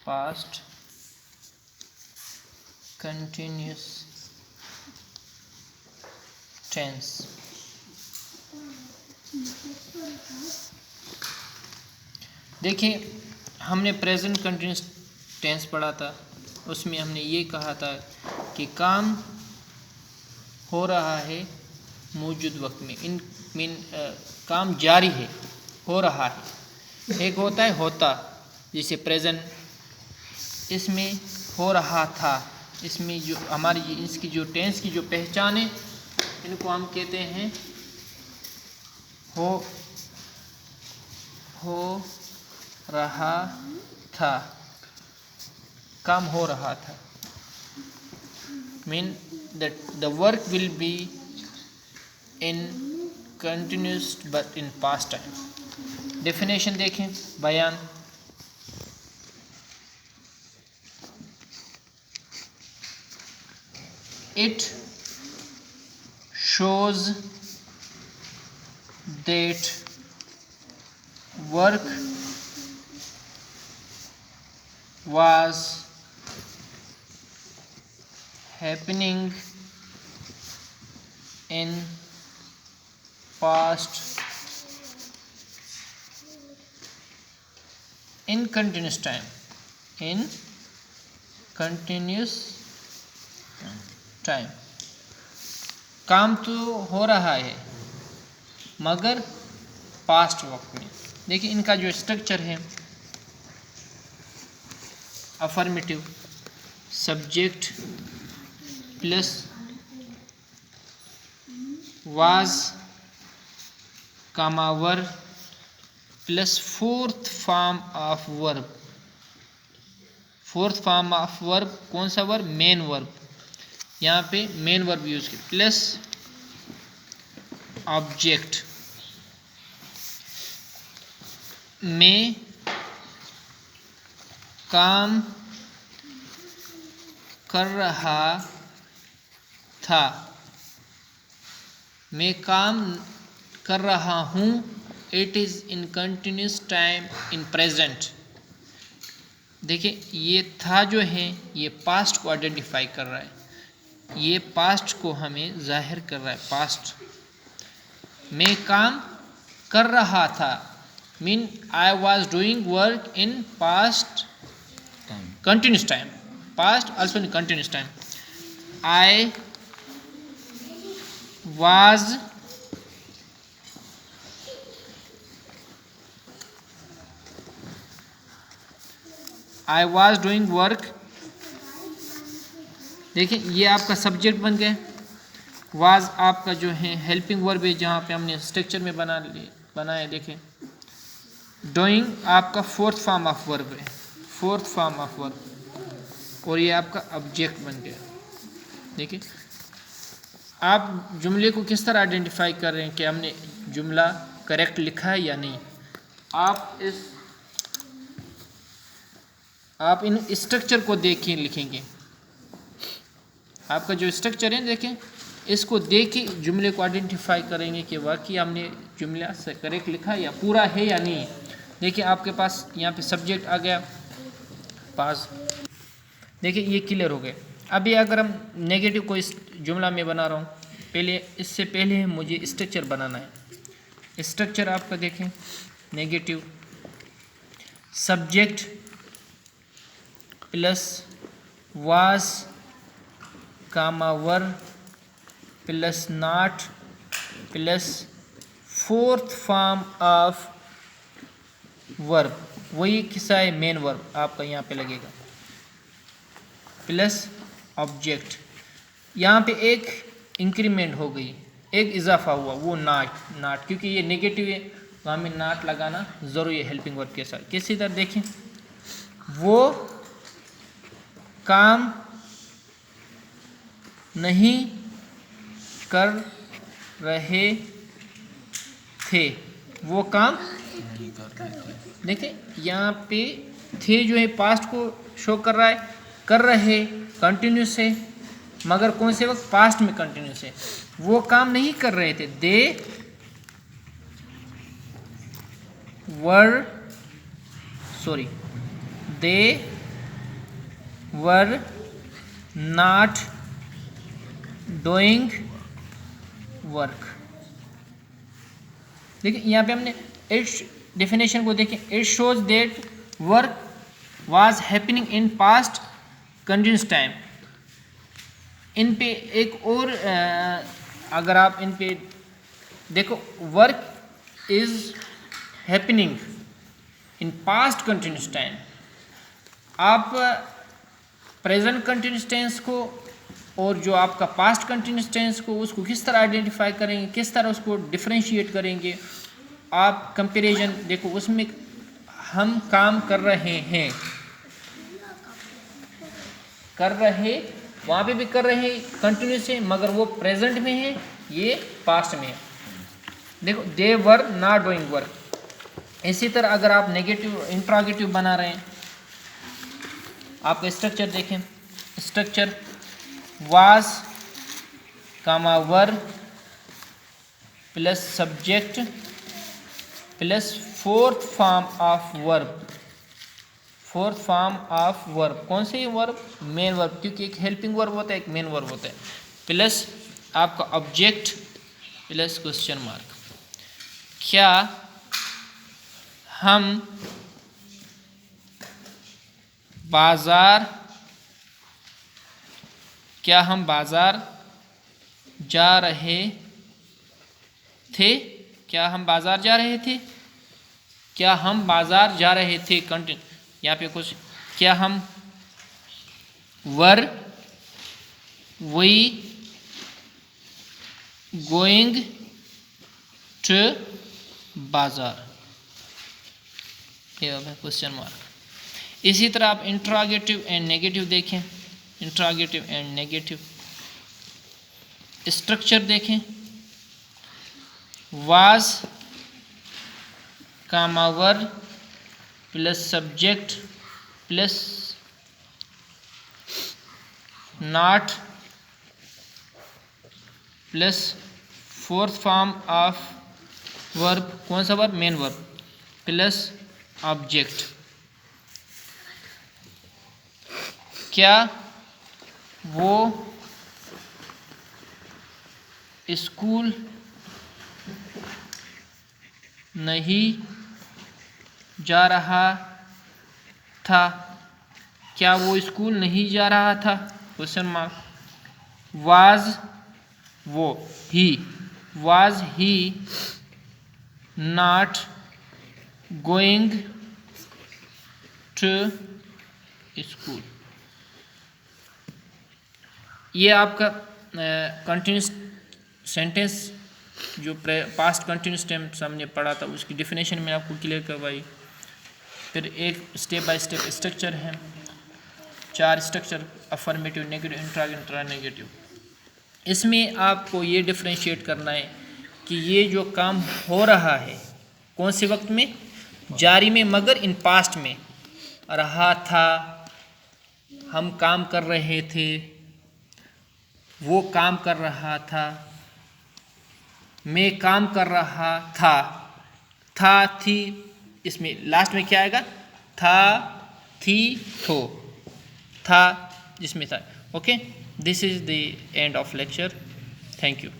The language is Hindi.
Past continuous tense. देखिए हमने प्रेजेंट कंटिन्यूस टेंस पढ़ा था, उसमें हमने ये कहा था कि काम हो रहा है मौजूद वक्त में, काम जारी है, हो रहा है। एक होता है होता, जैसे प्रेजेंट, इसमें हो रहा था, इसमें जो हमारी इसकी जो टेंस की जो पहचान है, इनको हम कहते हैं हो रहा था, काम हो रहा था। Mean that the work will be in continuous but in past time. Definition देखें, बयान। It shows that work was happening in past in continuous time, in continuous time. काम तो हो रहा है मगर पास्ट वक्त में। देखिए इनका जो स्ट्रक्चर है, affirmative, subject plus was comma verb plus fourth form of verb. Fourth form of verb कौन सा वर्ब? Main verb. यहाँ पे मेन वर्ब यूज किया, प्लस ऑब्जेक्ट में काम कर रहा था, मैं काम कर रहा हूँ। It is in continuous time in present. देखिए ये था जो है ये पास्ट को आइडेंटिफाई कर रहा है, ये पास्ट को हमें जाहिर कर रहा है। पास्ट मैं काम कर रहा था, mean I was doing work in past continuous time, past also in continuous time. I was doing work. देखिए ये आपका सब्जेक्ट बन गया। वाज आपका जो है हेल्पिंग वर्ब है, जहाँ पे हमने स्ट्रक्चर में बनाए। देखें डूइंग आपका फोर्थ फॉर्म ऑफ वर्ब है, फोर्थ फॉर्म ऑफ वर्ब, और ये आपका ऑब्जेक्ट बन गया। देखिए आप जुमले को किस तरह आइडेंटिफाई कर रहे हैं कि हमने जुमला करेक्ट लिखा है या नहीं। आप इन स्ट्रक्चर को देखिए, लिखेंगे। आपका जो स्ट्रक्चर है देखें, इसको देख के जुमले को आइडेंटिफाई करेंगे कि वाकई हमने जुमला से करेक्ट लिखा या पूरा है या नहीं। देखिए आपके पास यहाँ पे सब्जेक्ट आ गया पास। देखिए ये क्लियर हो गए। अभी अगर हम नेगेटिव को इस जुमला में बना रहा हूँ, इससे पहले मुझे स्ट्रक्चर बनाना है। स्ट्रक्चर आपका देखें, negative subject plus was comma verb plus not plus fourth form of verb, वही किस्सा है मेन वर्ब आपका यहाँ पे लगेगा, प्लस ऑब्जेक्ट। यहाँ पे एक इंक्रीमेंट हो गई, एक इजाफा हुआ, वो नॉट, क्योंकि ये नेगेटिव है तो हमें नॉट लगाना ज़रूरी है हेल्पिंग वर्ब के साथ। किसी तरह देखें, वो काम नहीं कर रहे थे, वो काम नहीं कर रहे थे। देखिए यहाँ पे थे जो है पास्ट को शो कर रहा है, कर रहे कंटिन्यूस है, मगर कौन से वक्त? पास्ट में कंटिन्यूस है। वो काम नहीं कर रहे थे, they were not doing work. देखिए यहाँ पे हमने इट्स डेफिनेशन को देखें, it shows that work was happening in past continuous time. इन पे एक और अगर आप इन पे देखो, work is happening in past continuous time. आप प्रेजेंट कंटिन्यूस टेंस को और जो आपका पास्ट कंटिन्यूस टेंस को उसको किस तरह आइडेंटिफाई करेंगे, किस तरह उसको डिफरेंशिएट करेंगे। आप कंपैरिजन देखो, उसमें हम काम कर रहे हैं, कर रहे वहाँ पे भी कर रहे हैं कंटिन्यूस है, मगर वो प्रेजेंट में है, ये पास्ट में है। देखो दे वर नॉट डूइंग वर्क। इसी तरह अगर आप नेगेटिव इंट्रोगेटिव बना रहे हैं, आपका स्ट्रक्चर देखें, structure was comma verb plus subject plus fourth form of verb. Fourth form of verb कौन से वर्ब? मेन वर्ब, क्योंकि एक हेल्पिंग वर्ब होता है, एक मेन वर्ब होता है। प्लस आपका ऑब्जेक्ट प्लस क्वेश्चन मार्क। क्या हम बाजार जा रहे थे? क्या हम बाजार जा रहे थे? क्या हम बाजार जा रहे थे? कंटिन्यू यहाँ पे कुछ, क्या हम वर वी गोइंग टू बाजार, ये क्वेश्चन मार्क। इसी तरह आप इंट्रोगेटिव एंड नेगेटिव देखें, इंट्रोगेटिव एंड नेगेटिव स्ट्रक्चर देखें, was comma verb plus subject plus not plus fourth form of verb, कौन सा verb? Main verb, plus object. क्या वो स्कूल नहीं जा रहा था? क्या वो स्कूल नहीं जा रहा था? Question mark. वाज वो he, was he not going to school. ये आपका कंटिन्यूस सेंटेंस जो पास्ट कंटिन्यूस टेंस हमने पढ़ा था, उसकी डेफिनेशन में आपको क्लियर करवाई। फिर एक स्टेप बाय स्टेप स्ट्रक्चर है, 4 स्ट्रक्चर, अफर्मेटिव, नेगेटिव, इंट्रानेगेटिव। इसमें आपको ये डिफरेंशिएट करना है कि ये जो काम हो रहा है कौन से वक्त में? जारी में, मगर इन पास्ट में। रहा था, हम काम कर रहे थे, वो काम कर रहा था, मैं काम कर रहा था, थी, इसमें लास्ट में क्या आएगा? था, थी, थो, था जिसमें था। Okay, this is the end of lecture. Thank you.